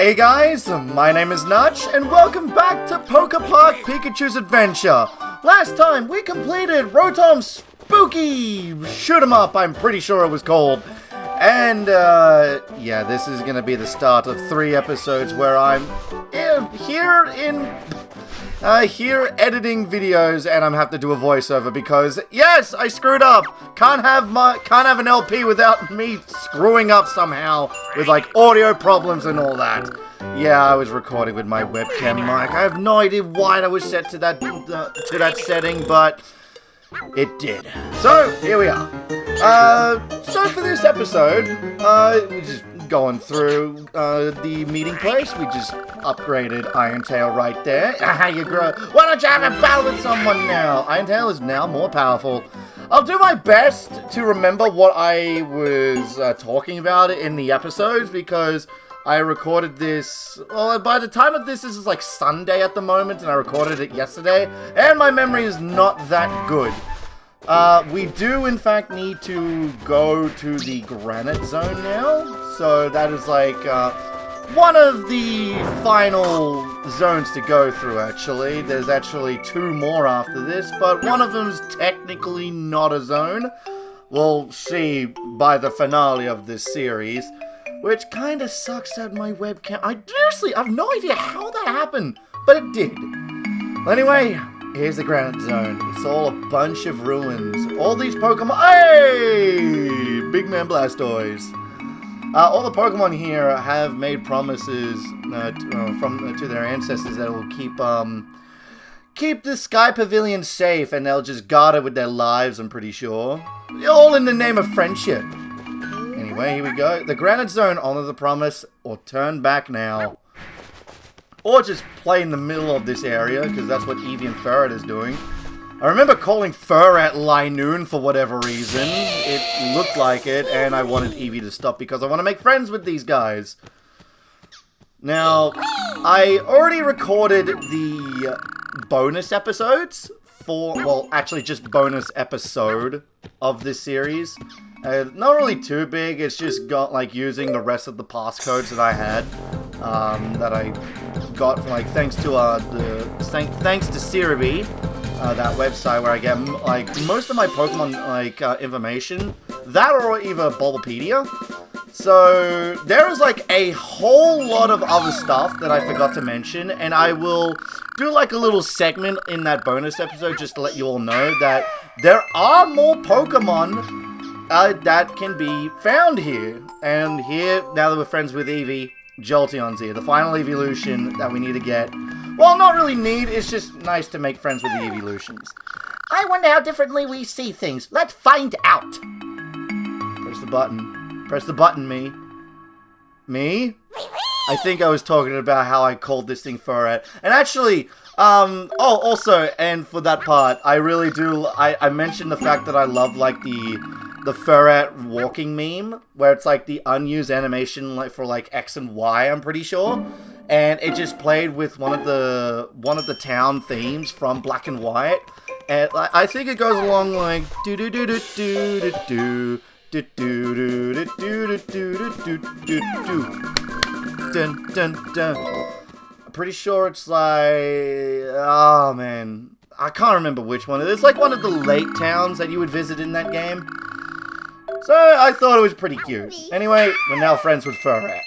Hey guys, my name is Notch, and welcome back to PokéPark Pikachu's Adventure. Last time, we completed Rotom's spooky shoot-em-up, I'm pretty sure it was called. And, yeah, this is gonna be the start of 3 episodes where I'm here editing videos, and I'm have to do a voiceover because, yes, I screwed up. Can't have an LP without me screwing up somehow with like audio problems and all that. Yeah, I was recording with my webcam mic. I have no idea why that was set to that setting, but it did. So here we are. So for this episode, we're just going through the meeting place. We just upgraded Iron Tail right there. You grow. Why don't you have a battle with someone now? Iron Tail is now more powerful. I'll do my best to remember what I was talking about in the episodes because I recorded this. Well, by the time of this is like Sunday at the moment, and I recorded it yesterday, and my memory is not that good. We do, in fact, need to go to the Granite Zone now. So that is like one of the final zones to go through, actually. There's actually 2 more after this, but one of them is technically not a zone. We'll see by the finale of this series, which kind of sucks that my webcam... I have no idea how that happened, but it did. Anyway... here's the Granite Zone. It's all a bunch of ruins. All these Pokemon... Hey! Big Man Blastoise. All the Pokemon here have made promises to their ancestors that will keep the Sky Pavilion safe, and they'll just guard it with their lives, I'm pretty sure. All in the name of friendship. Anyway, here we go. The Granite Zone, honor the promise, or turn back now. Or just play in the middle of this area, because that's what Eevee and Ferret is doing. I remember calling Ferret Linoon for whatever reason. It looked like it, and I wanted Eevee to stop because I want to make friends with these guys. Now, I already recorded the bonus episodes for, well, actually just bonus episode of this series. Not really too big, it's just got like using the rest of the passcodes that I had. That I got from, like, thanks to Cerebi, that website where I get like most of my Pokemon like information. That or either Bulbapedia. So there is like a whole lot of other stuff that I forgot to mention, and I will do like a little segment in that bonus episode just to let you all know that there are more Pokemon that can be found here. And here, now that we're friends with Eevee, Jolteon's here, the final evolution that we need to get. Well, not really need, it's just nice to make friends with the evolutions. I wonder how differently we see things. Let's find out. Press the button. Press the button, me. Me? I think I was talking about how I called this thing Ferret. And actually, also, and for that part, I really do, I mentioned the fact that I love, like, the Ferret walking meme, where it's like the unused animation like for like X and Y, I'm pretty sure, and it just played with one of the town themes from Black and White, and I think it goes along like do do do do do do do do do do do do do do do dun dun dun. I'm pretty sure it's like, oh man, I can't remember which one. It's like one of the lake towns that you would visit in that game. So, I thought it was pretty cute. Anyway, we're now friends with Ferret.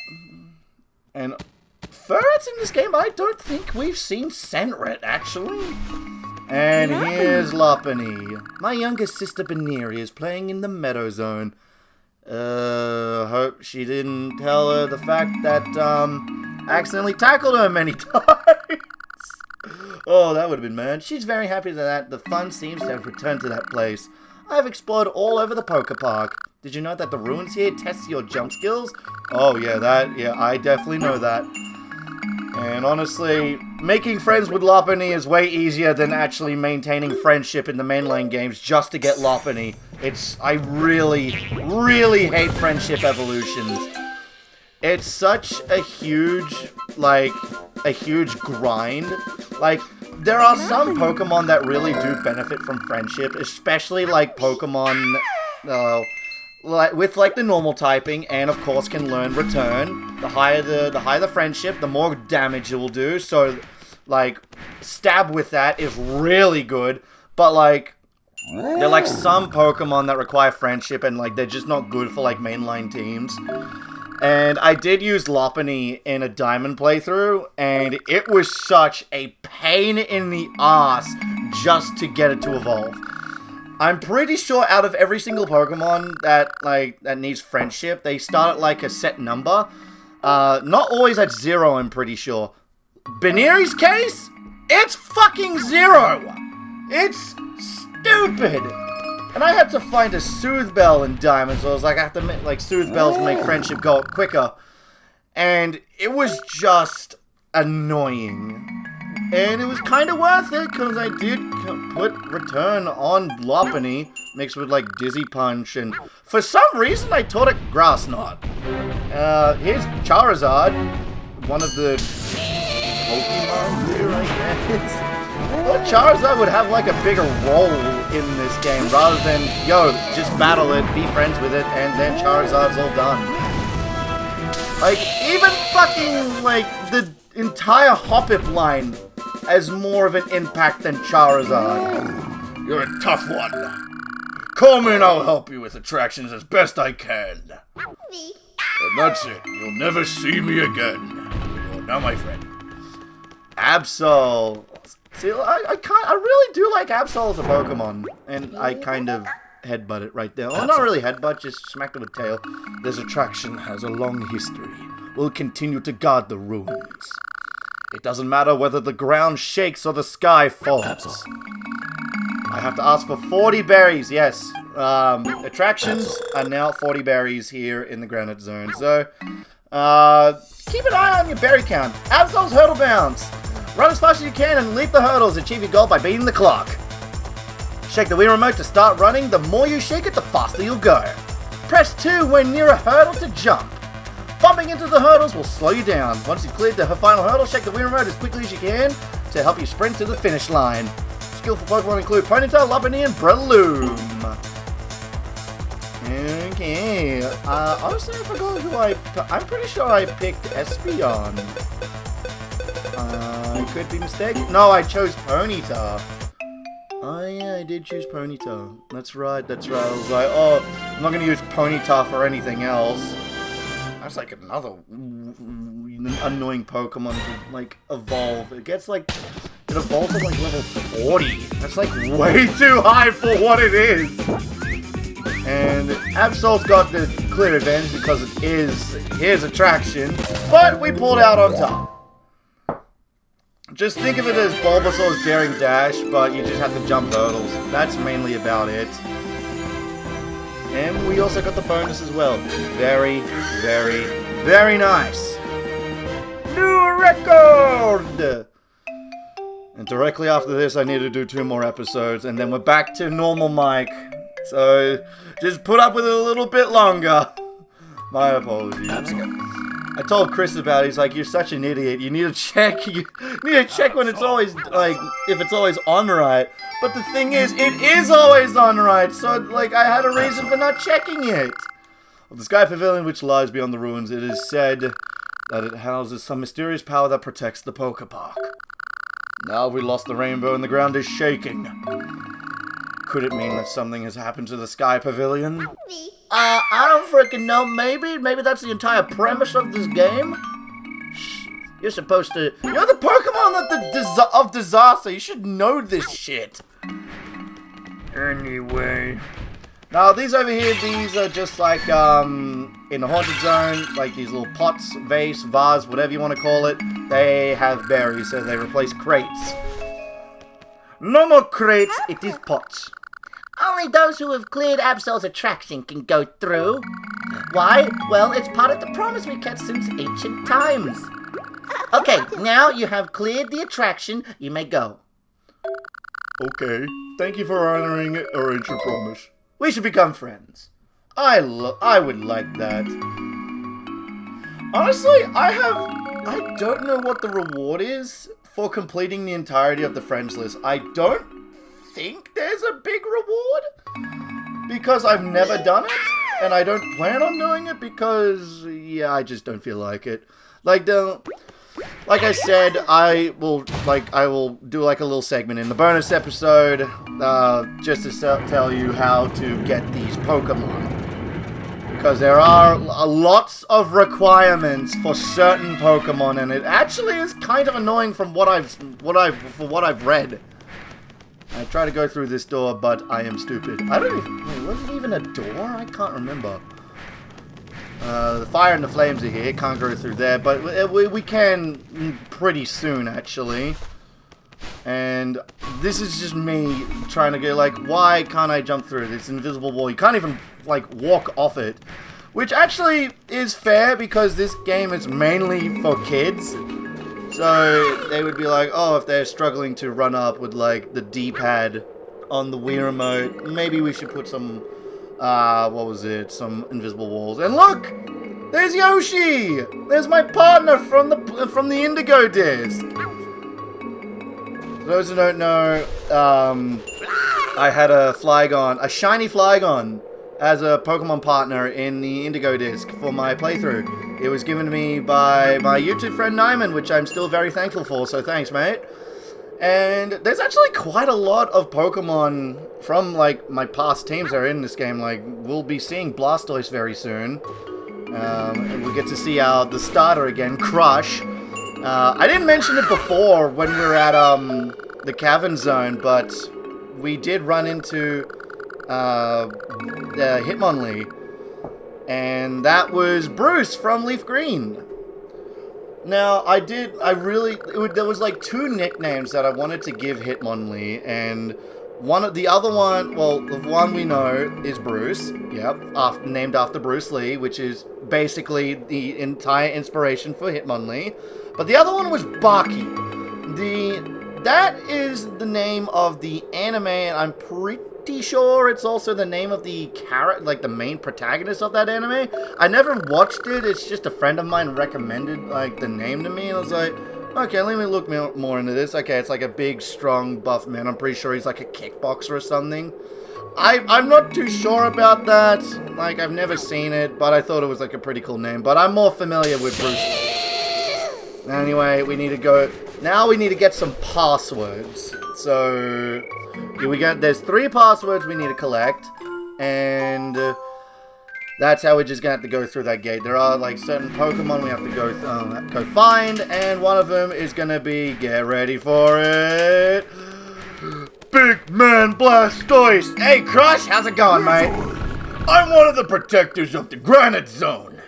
And Ferrets in this game, I don't think we've seen Senret, actually. And here's Lopunny. My younger sister Baneri is playing in the Meadow Zone. Hope she didn't tell her the fact that, I accidentally tackled her many times. Oh, that would have been mad. She's very happy that the fun seems to have returned to that place. I've explored all over the PokéPark. Did you know that the ruins here test your jump skills? Oh, yeah, I definitely know that. And honestly, making friends with Lopunny is way easier than actually maintaining friendship in the mainline games just to get Lopunny. I really, really hate friendship evolutions. It's such a huge, grind. Like, there are some Pokemon that really do benefit from friendship, especially like Pokemon, with like the normal typing, and of course can learn return. The higher the friendship, the more damage it will do. So like stab with that is really good, but like there are like some Pokemon that require friendship and like they're just not good for like mainline teams. And I did use Lopunny in a Diamond playthrough, and it was such a pain in the ass just to get it to evolve. I'm pretty sure out of every single Pokemon that needs friendship, they start at like a set number. Not always at 0, I'm pretty sure. Baneri's case? It's fucking 0! It's stupid! And I had to find a Soothe Bell in Diamond, so I was like, I have to make, like, Soothe Bells make friendship go up quicker. And it was just annoying. And it was kind of worth it, because I did put Return on Lopunny, mixed with, like, Dizzy Punch, and for some reason I taught it Grass Knot. Here's Charizard, one of the Pokemon here, I guess. I thought Charizard would have, like, a bigger role in this game, rather than, yo, just battle it, be friends with it, and then Charizard's all done. Like, even fucking, like, the entire Hoppip line has more of an impact than Charizard. You're a tough one. Call me and I'll help you with attractions as best I can. And that's it. You'll never see me again. You're now my friend. Absol. See, I really do like Absol as a Pokemon, and I kind of headbutt it right there. Well, not really headbutt, just smacked it with tail. This attraction has a long history. We'll continue to guard the ruins. It doesn't matter whether the ground shakes or the sky falls. I have to ask for 40 berries, yes. Attractions are now 40 berries here in the Granite Zone. So, keep an eye on your berry count. Absol's Hurdle Bounce. Run as fast as you can and leap the hurdles. Achieve your goal by beating the clock. Shake the Wii Remote to start running. The more you shake it, the faster you'll go. Press 2 when near a hurdle to jump. Bumping into the hurdles will slow you down. Once you've cleared the final hurdle, shake the Wii Remote as quickly as you can to help you sprint to the finish line. Skillful Pokemon include Ponyta, Lopunny, and Breloom. Okay. Honestly, I forgot who I'm pretty sure I picked Espeon. I could be mistaken. No, I chose Ponyta. Oh yeah, I did choose Ponyta. That's right. I was like, oh, I'm not gonna use Ponyta for anything else. That's like another annoying Pokemon to like evolve. It evolves at like level 40. That's like way too high for what it is. And Absol's got the clear advantage because it is his attraction, but we pulled out on top. Just think of it as Bulbasaur's Daring Dash, but you just have to jump hurdles. That's mainly about it. And we also got the bonus as well. Very, very, very nice. New record! And directly after this, I need to do 2 more episodes, and then we're back to normal mic. So, just put up with it a little bit longer. My apologies. I told Chris about it. He's like, you're such an idiot. You need to check. You need to check when it's always, like, if it's always on right. But the thing is, it is always on right. So, like, I had a reason for not checking it. Well, the Sky Pavilion, which lies beyond the ruins, it is said that it houses some mysterious power that protects the PokéPark. Now we lost the rainbow and the ground is shaking. Could it mean that something has happened to the Sky Pavilion? I don't freaking know. Maybe that's the entire premise of this game. Shh, you're supposed to. You're the Pokemon of disaster. You should know this shit. Anyway, now these over here, these are just like in the Haunted Zone, like these little pots, vase, vase, whatever you want to call it. They have berries, so they replace crates. No more crates. It is pots. Only those who have cleared Absol's attraction can go through. Why? Well, it's part of the promise we've kept since ancient times. Okay, now you have cleared the attraction. You may go. Okay. Thank you for honoring our ancient promise. We should become friends. I would like that. Honestly, I don't know what the reward is for completing the entirety of the friends list. I don't think there's a big reward because I've never done it, and I don't plan on doing it because, yeah, I just don't feel like it. Like I said, I will do like a little segment in the bonus episode, just to tell you how to get these Pokemon. Because there are lots of requirements for certain Pokemon, and it actually is kind of annoying from what I've read. I try to go through this door, but I am stupid. I don't even... Wait, was it even a door? I can't remember. The fire and the flames are here. Can't go through there, but we can pretty soon, actually. And this is just me trying to go, like, why can't I jump through this invisible wall? You can't even, like, walk off it. Which actually is fair, because this game is mainly for kids. So they would be like, oh, if they're struggling to run up with, like, the D-pad on the Wii remote, maybe we should put some, what was it? Some invisible walls. And look! There's Yoshi! There's my partner from the Indigo Disc! For those who don't know, I had a shiny Flygon as a Pokemon partner in the Indigo Disc for my playthrough. It was given to me by my YouTube friend Nyman, which I'm still very thankful for, so thanks, mate. And there's actually quite a lot of Pokemon from, like, my past teams that are in this game. Like, we'll be seeing Blastoise very soon. And we'll get to see the starter again, Crush. I didn't mention it before when we were at the Cavern Zone, but we did run into Hitmonlee, and that was Bruce from Leaf Green. Now, there was like 2 nicknames that I wanted to give Hitmonlee, and the one we know is Bruce, yep, named after Bruce Lee, which is basically the entire inspiration for Hitmonlee. But the other one was Baki. That is the name of the anime, and I'm pretty sure it's also the name of the like the main protagonist of that anime. I never watched it. It's just a friend of mine recommended like the name to me, and I was like, okay, let me look more into this. Okay, it's like a big, strong, buff man. I'm pretty sure he's like a kickboxer or something. I'm not too sure about that. Like, I've never seen it, but I thought it was like a pretty cool name. But I'm more familiar with Bruce. Anyway, we need to go... Now we need to get some passwords. So, here there's 3 passwords we need to collect. And that's how we're just going to have to go through that gate. There are, like, certain Pokemon we have to go find. And one of them is going to be... Get ready for it... Big Man Blastoise! Hey, Crush! How's it going, mate? I'm one of the protectors of the Granite Zone.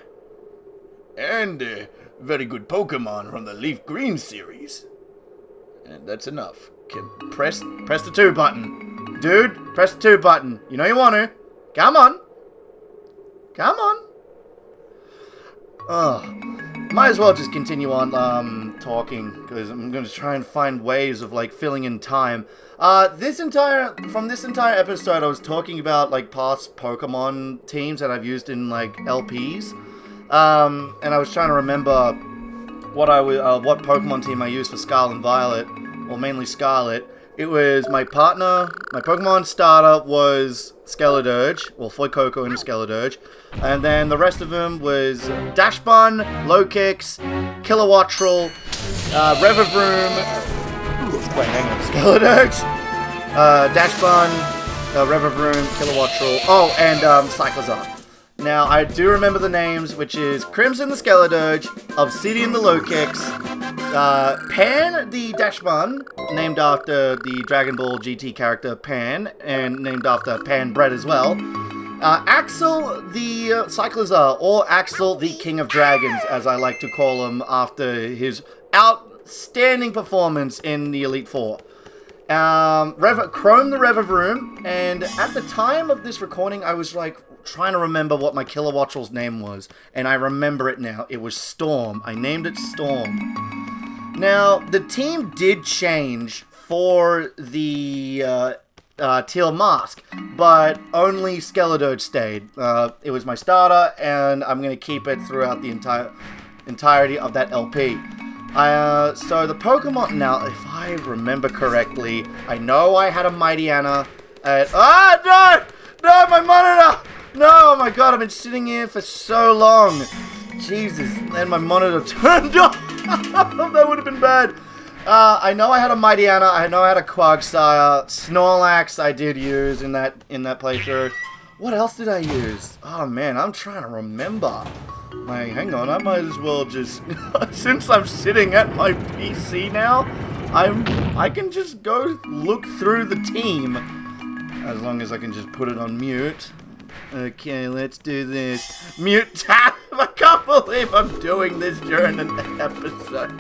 And, very good Pokemon from the Leaf Green series. And that's enough. Press the 2 button. Dude, press the 2 button. You know you want to. Come on. Come on. Might as well just continue on talking, because I'm going to try and find ways of, like, filling in time. From this entire episode, I was talking about, like, past Pokemon teams that I've used in, like, LPs. And I was trying to remember what Pokemon team I used for Scarlet and Violet, or mainly Scarlet. It was my partner, my Pokemon starter was Skeledirge, well, Fuecoco and Skeledirge, and then the rest of them was Dashbun, Lokix, Kilowattrel, Revavroom, wait, hang on, Skeledirge, Dashbun, Revavroom, Kilowattrel, oh, and Cyclizar. Now, I do remember the names, which is Crimson the Skeledirge, Obsidian the Lokix, Pan the Dashbun, named after the Dragon Ball GT character Pan, and named after Pan Bread as well, Axel the Cyclizar, or Axel the King of Dragons, as I like to call him, after his outstanding performance in the Elite Four. Chrome the Revavroom, and at the time of this recording, I was like, trying to remember what my Kilowattrel's name was, and I remember it now. It was Storm. I named it Storm. Now, the team did change for the Teal Mask, but only Skeledirge stayed. It was my starter, and I'm going to keep it throughout the entirety of that LP. So the Pokemon, now, if I remember correctly, I know I had a Mightyena at... Ah, no! No, my monitor! No, oh my god, I've been sitting here for so long. Jesus, and my monitor turned off. That would have been bad. I know I had a Mightyena, I know I had a Quagsire, Snorlax I did use in that playthrough. What else did I use? Oh man, I'm trying to remember. Like, hang on, I might as well just, since I'm sitting at my PC now, I can just go look through the team. As long as I can just put it on mute. Okay, let's do this. Mute tab! I can't believe I'm doing this during an episode.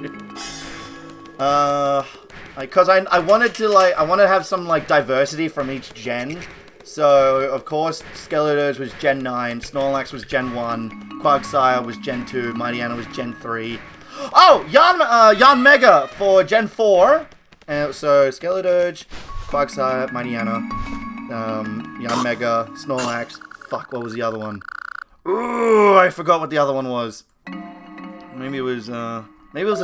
Because I wanted to have some like diversity from each gen. So of course Skeletor's was Gen 9, Snorlax was Gen 1, Quagsire was Gen 2, Mightyena was Gen 3. Oh, Yanmega for Gen 4. So Skeletor, Quagsire, Mightyena, Yanmega, Snorlax. Fuck, what was the other one? Ooh, I forgot what the other one was. Maybe it was a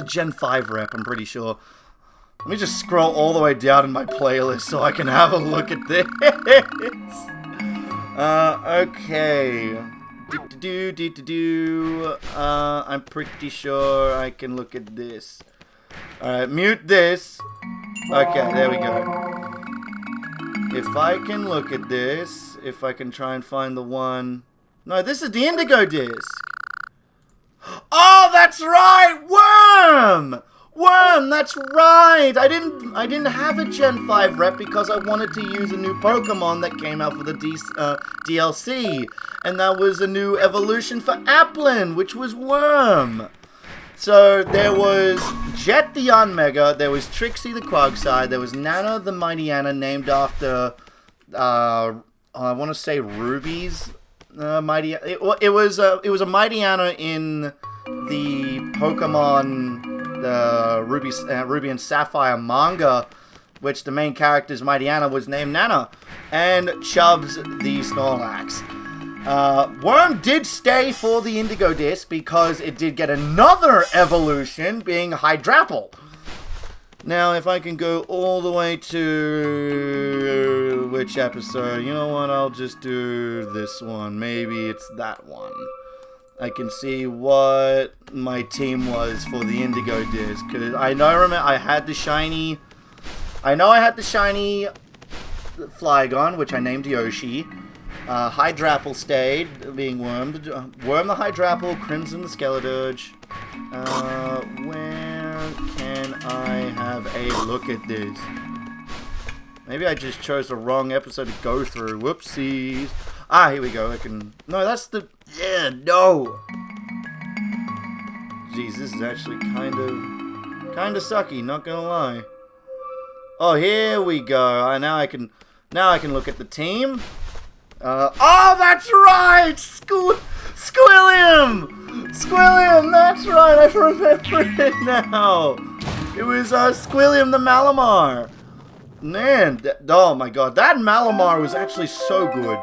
Gen 5 rep, I'm pretty sure. Let me just scroll all the way down in my playlist so I can have a look at this. Okay. I'm pretty sure I can look at this. Alright, mute this. Okay, there we go. If I can look at this, if I can try and find the one... No, this is the Indigo disc. Oh, that's right! Worm! Worm, that's right! I didn't have a Gen 5 rep because I wanted to use a new Pokemon that came out for the DLC. And that was a new evolution for Applin, which was Worm. So, there was Jet the Yanmega, there was Trixie the Quagsire, there was Nana the Mightyena, named after, I want to say Ruby's Mightyena. It was a Mightyena in the Pokemon, the Ruby and Sapphire manga, which the main character's Mightyena was named Nana, and Chubbs the Snorlax. Worm did stay for the Indigo disc because it did get another evolution, being Hydrapple. Now, if I can go all the way to... which episode? You know what, I'll just do this one. Maybe it's that one. I can see what my team was for the Indigo disc. Because I had the shiny... I know I had the shiny Flygon, which I named Yoshi. Hydrapple stayed, being Wormed. Worm the Hydrapple, Crimson the Skeledirge. Where can I have a look at this? Maybe I just chose the wrong episode to go through. Whoopsies. Ah, here we go. I can... No, that's the... Yeah, no! Jeez, this is actually kind of sucky, not gonna lie. Oh, here we go. Now I can look at the team. Oh, that's right! Squilliam! Squilliam, that's right, I remember it now! It was, Squilliam the Malamar. Man, oh my god, that Malamar was actually so good.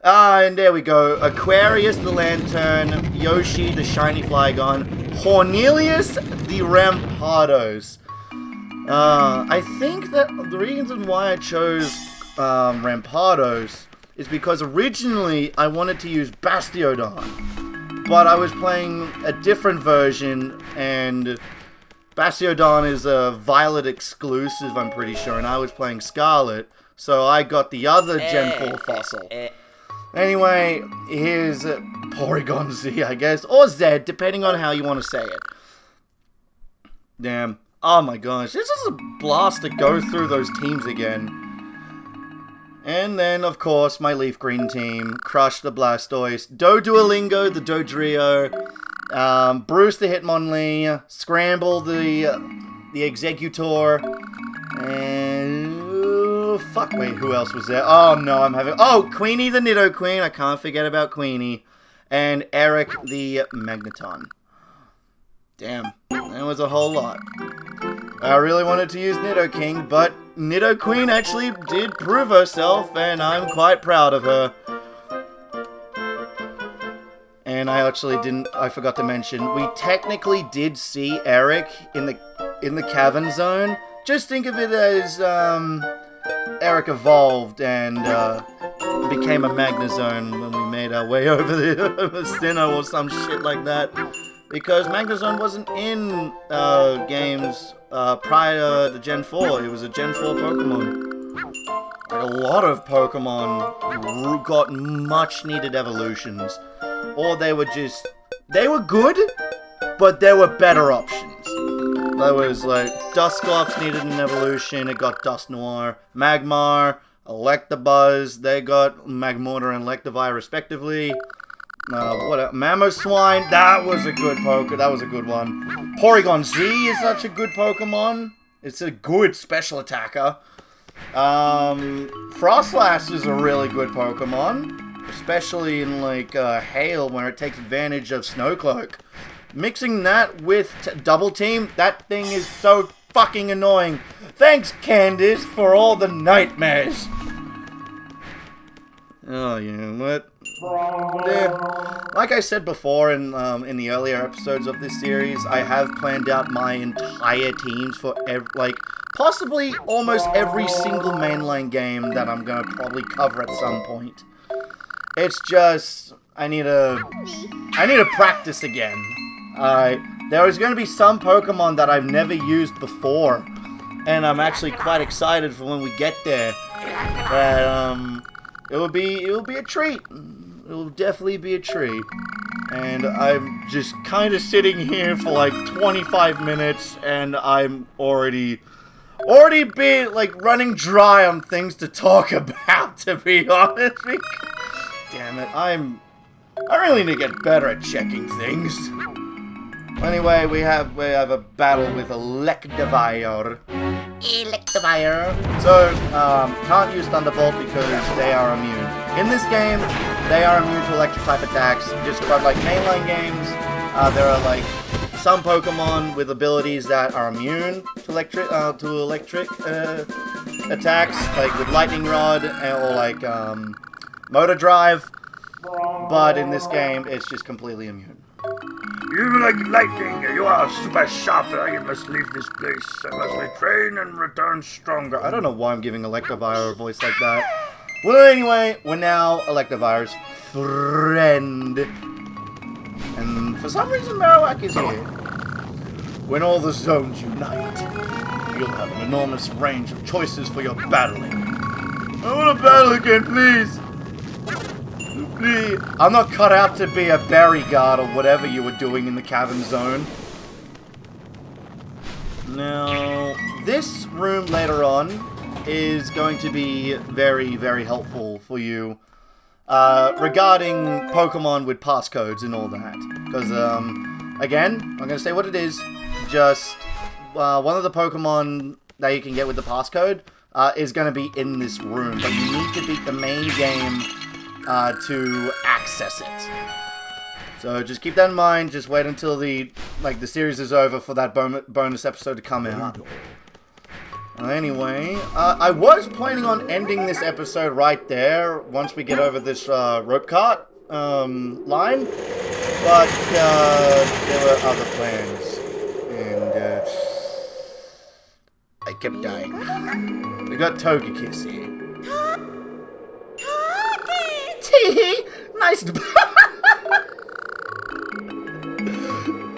And there we go. Aquarius the Lantern, Yoshi the Shiny Flygon, Hornelius the Rampardos. I think that the reason why I chose, Rampardos is because originally I wanted to use Bastiodon, but I was playing a different version, and Bastiodon is a Violet exclusive, I'm pretty sure, and I was playing Scarlet, so I got the other Gen 4 fossil. Anyway, here's Porygon Z, I guess, or Z, depending on how you want to say it. Damn. Oh my gosh, this is a blast to go through those teams again. And then, of course, my Leaf Green team, Crush the Blastoise, Doduolingo the Dodrio, Bruce the Hitmonlee, Scramble the Executor, and... fuck, wait, who else was there? Oh no, oh, Queenie the Nidoqueen, I can't forget about Queenie, and Eric the Magneton. Damn, that was a whole lot. I really wanted to use Nidoking, but Nidoqueen actually did prove herself, and I'm quite proud of her. And I forgot to mention, we technically did see Eric in the Cavern Zone. Just think of it as, Eric evolved and, became a Magnezone when we made made our way over the Sinnoh or some shit like that. Because Magnet Zone wasn't in games prior to Gen 4. It was a Gen 4 Pokemon. Like, a lot of Pokemon got much needed evolutions. Or they were just... They were good, but there were better options. There was like Dusclops needed an evolution. It got Dusknoir. Magmar, Electabuzz, they got Magmortar and Electivire respectively. Mamoswine, that was a good Poke. That was a good one. Porygon Z is such a good Pokemon. It's a good special attacker. Frostlass is a really good Pokemon, especially in like Hail, where it takes advantage of Snowcloak. Mixing that with Double Team, that thing is so fucking annoying. Thanks, Candice, for all the nightmares. Oh, you know what? Yeah. Like I said before in the earlier episodes of this series, I have planned out my entire teams for possibly almost every single mainline game that I'm gonna probably cover at some point. It's just I need to practice again. There is gonna be some Pokemon that I've never used before, and I'm actually quite excited for when we get there. But it will be a treat. It will definitely be a treat. And I'm just kind of sitting here for like 25 minutes, and I'm already been like running dry on things to talk about, to be honest. Damn it, I really need to get better at checking things. Anyway, we have a battle with Electivire. So, can't use Thunderbolt because they are immune. In this game, they are immune to electric type attacks. Just like mainline games, there are like some Pokemon with abilities that are immune to electric attacks, like with Lightning Rod or like Motor Drive. But in this game, it's just completely immune. You like lightning, you are super sharp, you must leave this place. I must retrain and return stronger. I don't know why I'm giving Electivire a voice like that. Well, anyway, we're now Electivire's friend. And for some reason, Marowak is here. When all the zones unite, you'll have an enormous range of choices for your battling. I want to battle again, please. I'm not cut out to be a berry guard or whatever you were doing in the Cavern Zone. Now, this room later on is going to be very, very helpful for you regarding Pokemon with passcodes and all that. Because, again, I'm going to say what it is. Just one of the Pokemon that you can get with the passcode is going to be in this room. But you need to beat the main game to access it. So just keep that in mind. Just wait until the series is over for that bonus episode to come out. Anyway, I was planning on ending this episode right there once we get over this rope cart line, but there were other plans, and I kept dying. We got Togekiss here. Tee-hee! Nice to...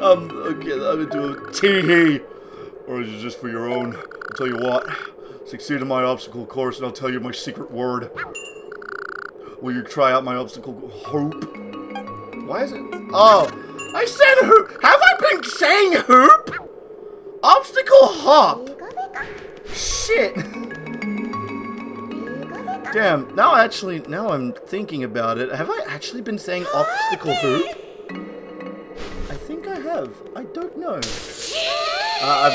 okay, I'm gonna do a tee-hee. Or is it just for your own? I'll tell you what. Succeed in my obstacle course and I'll tell you my secret word. Will you try out my obstacle hoop? Why is it... Oh! I said hoop! Have I been saying hoop? Obstacle hop! Shit! Damn, now I'm thinking about it. Have I actually been saying obstacle hoop? I think I have. I don't know. I've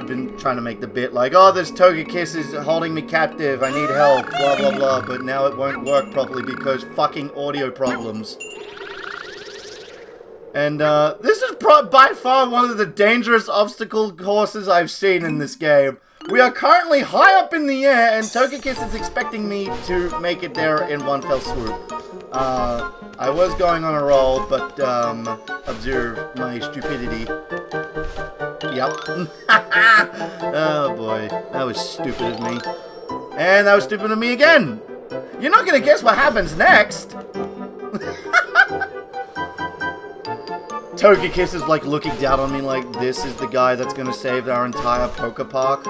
been trying to make the bit like, oh, this Togekiss is holding me captive. I need help. Blah blah blah. But now it won't work properly because fucking audio problems. And this is by far one of the dangerous obstacle courses I've seen in this game. We are currently high up in the air, and Togekiss is expecting me to make it there in one fell swoop. I was going on a roll, but, observe my stupidity. Yep. Oh boy, that was stupid of me. And that was stupid of me again! You're not gonna guess what happens next! Togekiss is like looking down on me like this is the guy that's gonna save our entire PokéPark.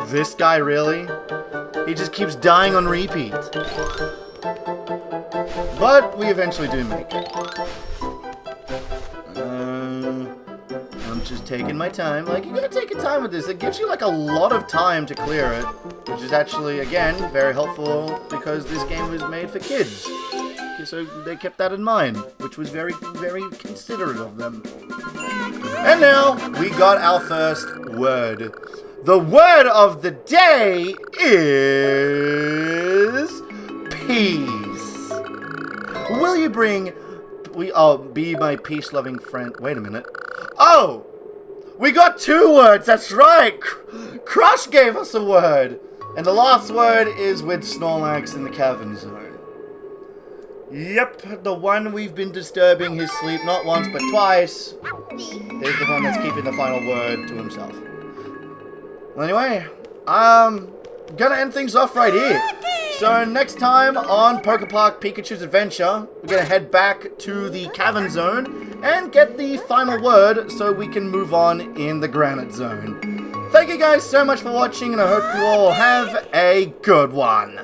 This guy, really? He just keeps dying on repeat. But we eventually do make it. I'm just taking my time. Like, you gotta take your time with this. It gives you like a lot of time to clear it, which is actually, again, very helpful because this game was made for kids. So they kept that in mind, which was very, very considerate of them. And now we got our first word. The word of the day is peace. Will you bring... be my peace-loving friend. Wait a minute. Oh! We got 2 words, that's right! Crush gave us a word. And the last word is with Snorlax in the Cavern Zone. Yep, the one we've been disturbing his sleep not once but twice. He's the one that's keeping the final word to himself. Well, anyway, gonna end things off right here. So next time on PokéPark Pikachu's Adventure, we're gonna head back to the Cavern Zone and get the final word so we can move on in the Granite Zone. Thank you guys so much for watching, and I hope you all have a good one.